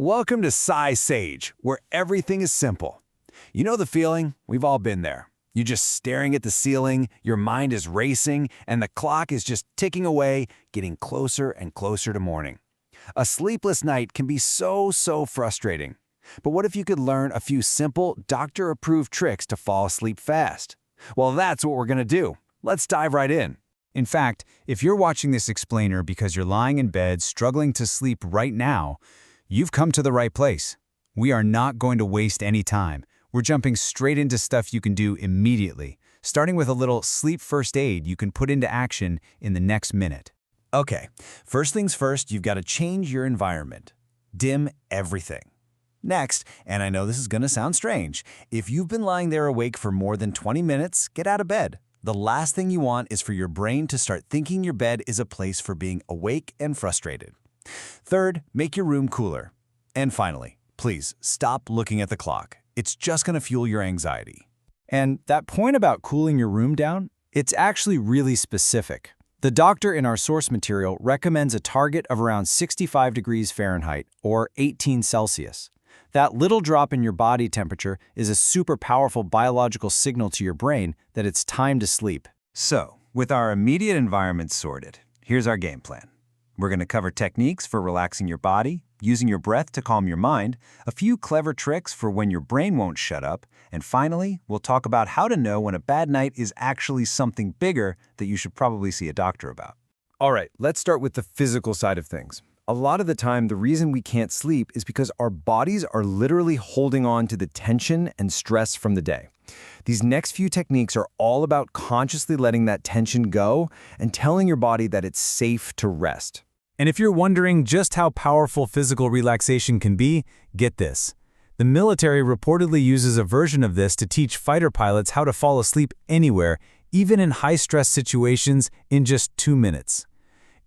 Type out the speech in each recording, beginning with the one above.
Welcome to SciSage, where everything is simple. You know the feeling? We've all been there. You're just staring at the ceiling, your mind is racing, and the clock is just ticking away, getting closer and closer to morning. A sleepless night can be so frustrating. But what if you could learn a few simple, doctor-approved tricks to fall asleep fast? Well, that's what we're going to do. Let's dive right in. In fact, if you're watching this explainer because you're lying in bed struggling to sleep right now, you've come to the right place. We are not going to waste any time. We're jumping straight into stuff you can do immediately, starting with a little sleep first aid you can put into action in the next minute. Okay, first things first, you've got to change your environment. Dim everything. Next, and I know this is going to sound strange, if you've been lying there awake for more than 20 minutes, get out of bed. The last thing you want is for your brain to start thinking your bed is a place for being awake and frustrated. Third, make your room cooler. And finally, please stop looking at the clock. It's just going to fuel your anxiety. And that point about cooling your room down, it's actually really specific. The doctor in our source material recommends a target of around 65 degrees Fahrenheit or 18 Celsius. That little drop in your body temperature is a super powerful biological signal to your brain that it's time to sleep. So, with our immediate environment sorted, here's our game plan. We're going to cover techniques for relaxing your body, using your breath to calm your mind, a few clever tricks for when your brain won't shut up, and finally, we'll talk about how to know when a bad night is actually something bigger that you should probably see a doctor about. All right, let's start with the physical side of things. A lot of the time, the reason we can't sleep is because our bodies are literally holding on to the tension and stress from the day. These next few techniques are all about consciously letting that tension go and telling your body that it's safe to rest. And if you're wondering just how powerful physical relaxation can be, get this. The military reportedly uses a version of this to teach fighter pilots how to fall asleep anywhere, even in high-stress situations, in just 2 minutes.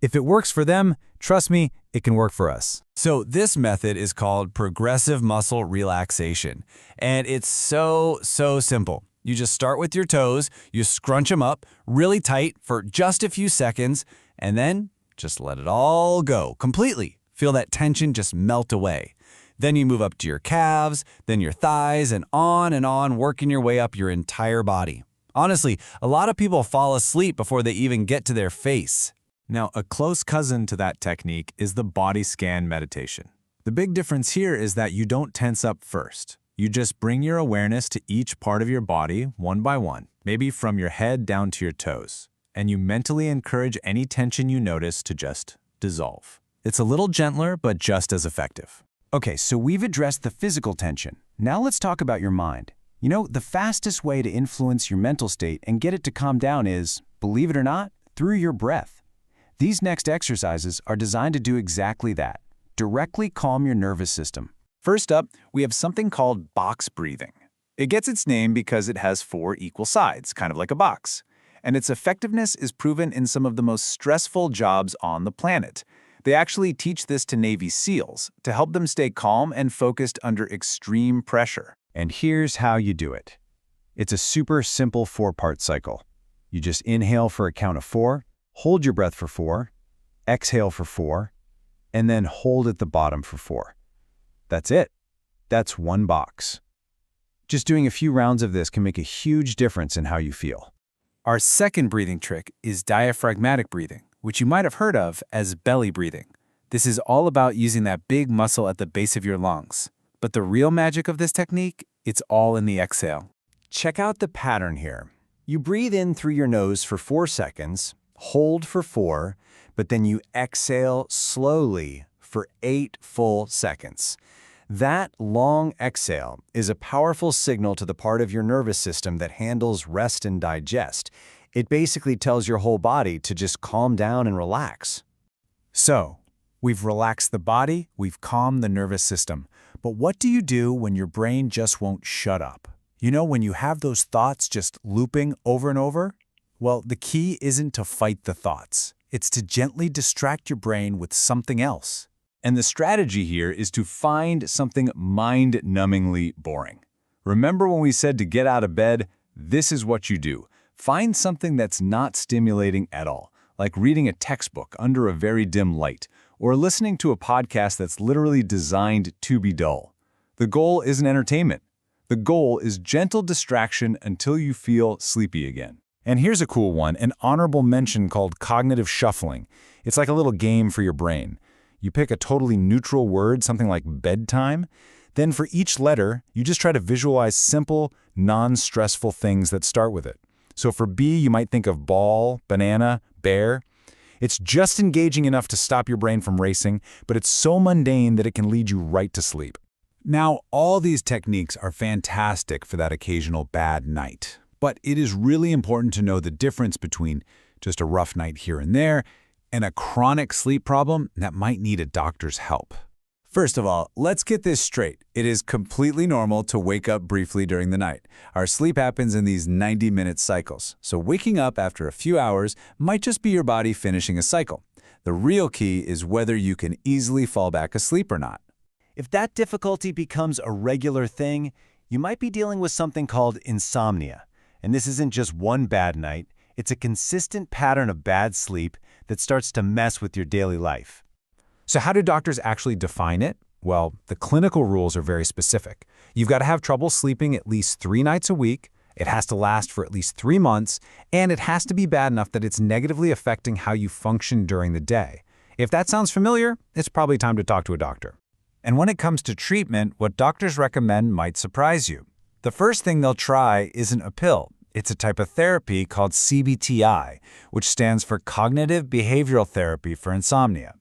If it works for them, trust me, it can work for us. So this method is called progressive muscle relaxation, and it's so simple. You just start with your toes, you scrunch them up really tight for just a few seconds, and then just let it all go completely. Feel that tension just melt away. Then you move up to your calves, then your thighs, and on, working your way up your entire body. Honestly, a lot of people fall asleep before they even get to their face. Now, a close cousin to that technique is the body scan meditation. The big difference here is that you don't tense up first. You just bring your awareness to each part of your body one by one, maybe from your head down to your toes, and you mentally encourage any tension you notice to just dissolve. It's a little gentler, but just as effective. Okay, so we've addressed the physical tension. Now let's talk about your mind. You know, the fastest way to influence your mental state and get it to calm down is, believe it or not, through your breath. These next exercises are designed to do exactly that. Directly calm your nervous system. First up, we have something called box breathing. It gets its name because it has 4 equal sides, kind of like a box. And its effectiveness is proven in some of the most stressful jobs on the planet. They actually teach this to Navy SEALs to help them stay calm and focused under extreme pressure. And here's how you do it. It's a super simple 4-part cycle. You just inhale for a count of 4, hold your breath for 4, exhale for 4, and then hold at the bottom for 4. That's it. That's 1 box. Just doing a few rounds of this can make a huge difference in how you feel. Our second breathing trick is diaphragmatic breathing, which you might have heard of as belly breathing. This is all about using that big muscle at the base of your lungs. But the real magic of this technique, it's all in the exhale. Check out the pattern here. You breathe in through your nose for 4 seconds, hold for 4, but then you exhale slowly for 8 full seconds. That long exhale is a powerful signal to the part of your nervous system that handles rest and digest. It basically tells your whole body to just calm down and relax. So, we've relaxed the body, we've calmed the nervous system. But what do you do when your brain just won't shut up? You know, when you have those thoughts just looping over and over? Well, the key isn't to fight the thoughts. It's to gently distract your brain with something else. And the strategy here is to find something mind-numbingly boring. Remember when we said to get out of bed? This is what you do. Find something that's not stimulating at all, like reading a textbook under a very dim light, or listening to a podcast that's literally designed to be dull. The goal isn't entertainment. The goal is gentle distraction until you feel sleepy again. And here's a cool one, an honorable mention called cognitive shuffling. It's like a little game for your brain. You pick a totally neutral word, something like bedtime. Then for each letter, you just try to visualize simple, non-stressful things that start with it. So for B, you might think of ball, banana, bear. It's just engaging enough to stop your brain from racing, but it's so mundane that it can lead you right to sleep. Now, all these techniques are fantastic for that occasional bad night. But it is really important to know the difference between just a rough night here and there and a chronic sleep problem that might need a doctor's help. First of all, let's get this straight. It is completely normal to wake up briefly during the night. Our sleep happens in these 90-minute cycles, so waking up after a few hours might just be your body finishing a cycle. The real key is whether you can easily fall back asleep or not. If that difficulty becomes a regular thing, you might be dealing with something called insomnia. And this isn't just one bad night, it's a consistent pattern of bad sleep that starts to mess with your daily life. So how do doctors actually define it? Well, the clinical rules are very specific. You've got to have trouble sleeping at least 3 nights a week, it has to last for at least 3 months, and it has to be bad enough that it's negatively affecting how you function during the day. If that sounds familiar, it's probably time to talk to a doctor. And when it comes to treatment, what doctors recommend might surprise you. The first thing they'll try isn't a pill. It's a type of therapy called CBTI, which stands for Cognitive Behavioral Therapy for Insomnia.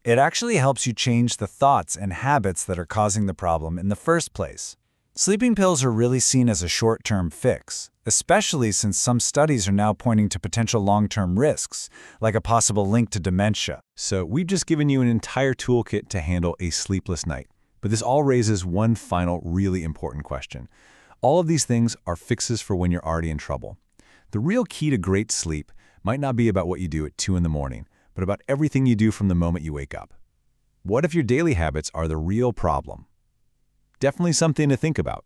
It actually helps you change the thoughts and habits that are causing the problem in the first place. Sleeping pills are really seen as a short-term fix, especially since some studies are now pointing to potential long-term risks, like a possible link to dementia. So we've just given you an entire toolkit to handle a sleepless night. But this all raises one final really important question. All of these things are fixes for when you're already in trouble. The real key to great sleep might not be about what you do at 2 in the morning, but about everything you do from the moment you wake up. What if your daily habits are the real problem? Definitely something to think about.